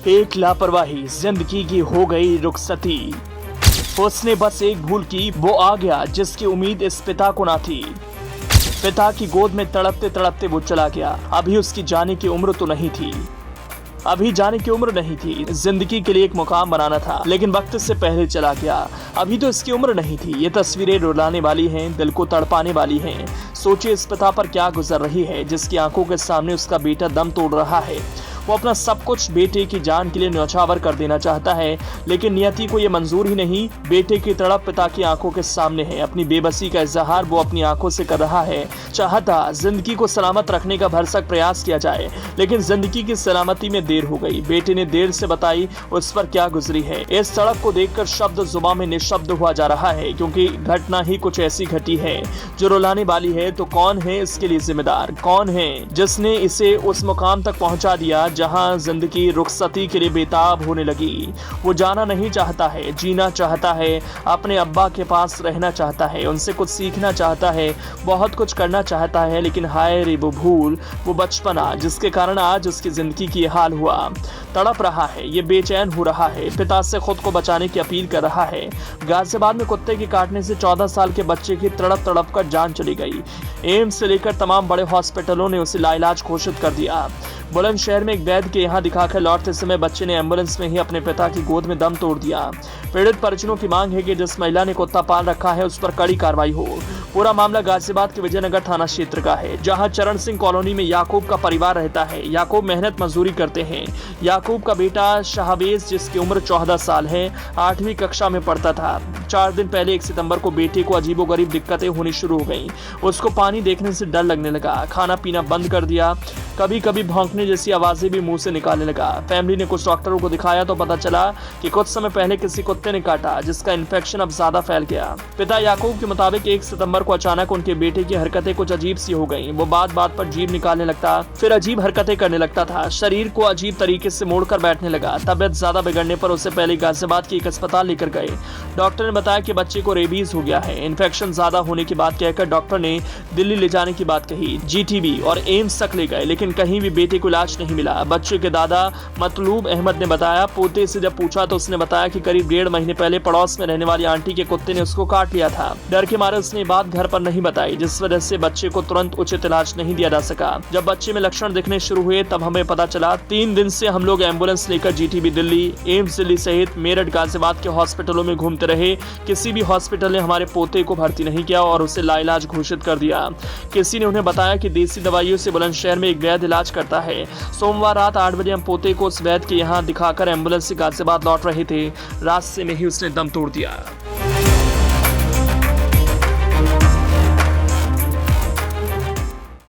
एक लापरवाही जिंदगी की हो गई रुखसती। उसने बस एक भूल की, वो आ गया जिसकी उम्मीद इस पिता को ना थी। पिता की गोद में तड़पते तड़पते वो चला गया। अभी उसकी जाने की उम्र तो नहीं थी, अभी जाने की उम्र नहीं थी। जिंदगी के लिए एक मुकाम बनाना था, लेकिन वक्त से पहले चला गया। अभी तो इसकी उम्र नहीं थी। ये तस्वीरें रुलाने वाली हैं, दिल को तड़पाने वाली हैं। सोचिए इस पिता पर क्या गुजर रही है, जिसकी आंखों के सामने उसका बेटा दम तोड़ रहा है। वो अपना सब कुछ बेटे की जान के लिए न्यौछावर कर देना चाहता है, लेकिन नियति को ये मंजूर ही नहीं। बेटे की तड़प पिता की आंखों के सामने है। अपनी बेबसी का इजहार वो अपनी आंखों से कर रहा है। चाहता जिंदगी को सलामत रखने का भरसक प्रयास किया जाए, लेकिन जिंदगी की सलामती में देर हो गई। बेटे ने देर से बताई उस पर क्या गुजरी है। इस सड़क को देखकर शब्द जुबान में निशब्द हुआ जा रहा है, क्योंकि घटना ही कुछ ऐसी घटी है जो रुलाने वाली है। तो कौन है इसके लिए जिम्मेदार? कौन है जिसने इसे उस मुकाम तक पहुंचा दिया जहां जिंदगी रुखसती के लिए बेताब होने लगी? वो जाना नहीं चाहता है, जीना चाहता है, अपने अब्बा के पास रहना चाहता है, उनसे कुछ सीखना चाहता है, बहुत कुछ करना चाहता है। लेकिन हाय रे वो भूल, वो बचपना जिसके कारण आज उसकी जिंदगी की हाल हुआ। तड़प रहा है, ये बेचैन हो रहा है, पिता से खुद को बचाने की अपील कर रहा है। गाजियाबाद में कुत्ते के काटने से 14 साल के बच्चे की तड़प तड़प कर जान चली गई। एम्स से लेकर तमाम बड़े हॉस्पिटलों ने उसे लाइलाज घोषित कर दिया। बुलंदशहर में एक वैद्य के यहाँ दिखाकर लौटते समय बच्चे ने एम्बुलेंस में ही अपने पिता की गोद में दम तोड़ दिया। पीड़ित परिजनों की मांग है कि जिस महिला ने कुत्ता पाल रखा है उस पर कड़ी कार्रवाई हो। पूरा मामला गाजियाबाद के विजयनगर थाना क्षेत्र का है, जहां चरण सिंह कॉलोनी में याकूब का परिवार रहता है। याकूब मेहनत मजदूरी करते हैं। याकूब का बेटा शाहवेज, जिसकी उम्र 14 साल है, 8वीं कक्षा में पढ़ता था। 4 दिन पहले 1 सितंबर को बेटे को अजीबोगरीब दिक्कतें होनी शुरू हो गई। उसको पानी देखने से डर लगने लगा, खाना पीना बंद कर दिया, कभी कभी भौंकने जैसी आवाजें भी मुंह से निकालने लगा। फैमिली ने कुछ डॉक्टरों को दिखाया तो पता चला कि कुछ समय पहले किसी कुत्ते ने काटा, जिसका इन्फेक्शन अब ज्यादा फैल गया। पिता याकूब के मुताबिक 1 सितंबर को अचानक उनके बेटे की हरकतें कुछ अजीब सी हो गईं। वो बात बात पर जीभ निकालने लगता, फिर अजीब हरकतें करने लगता था, शरीर को अजीब तरीके से मोड़कर बैठने लगा। तबियत ज्यादा बिगड़ने पर उसे पहले गाजियाबाद के एक अस्पताल लेकर गए। डॉक्टर ने बताया कि बच्चे को रेबीज हो गया है। इन्फेक्शन ज्यादा होने की बात कहकर डॉक्टर ने दिल्ली ले जाने की बात कही। जीटीबी और एम्स तक ले गए, लेकिन कहीं भी बेटे को इलाज नहीं मिला। बच्चे के दादा मतलूब अहमद ने बताया, पोते से जब पूछा तो उसने बताया कि करीब 1.5 महीने पहले पड़ोस में रहने वाली आंटी के कुत्ते ने उसको काट लिया था। डर के मारे उसने बात घर पर नहीं बताई, जिस वजह से बच्चे को तुरंत उचित इलाज नहीं दिया जा सका। जब बच्चे में लक्षण दिखने शुरू हुए तब हमें पता चला। 3 दिन से हम लोग एम्बुलेंस लेकर जीटीबी दिल्ली, एम्स दिल्ली सहित मेरठ, गाजियाबाद के हॉस्पिटलों में घूमते रहे। किसी भी हॉस्पिटल ने हमारे पोते को भर्ती नहीं किया और उसे लाइलाज घोषित कर दिया। किसी ने उन्हें बताया कि देसी दवाइयों से बुलंदशहर में एक वैद्य इलाज करता है। सोमवार रात 8 बजे हम पोते को उस वैद्य के यहाँ दिखाकर एम्बुलेंस से गाजियाबाद लौट रहे थे। रास्ते में ही उसने दम तोड़ दिया।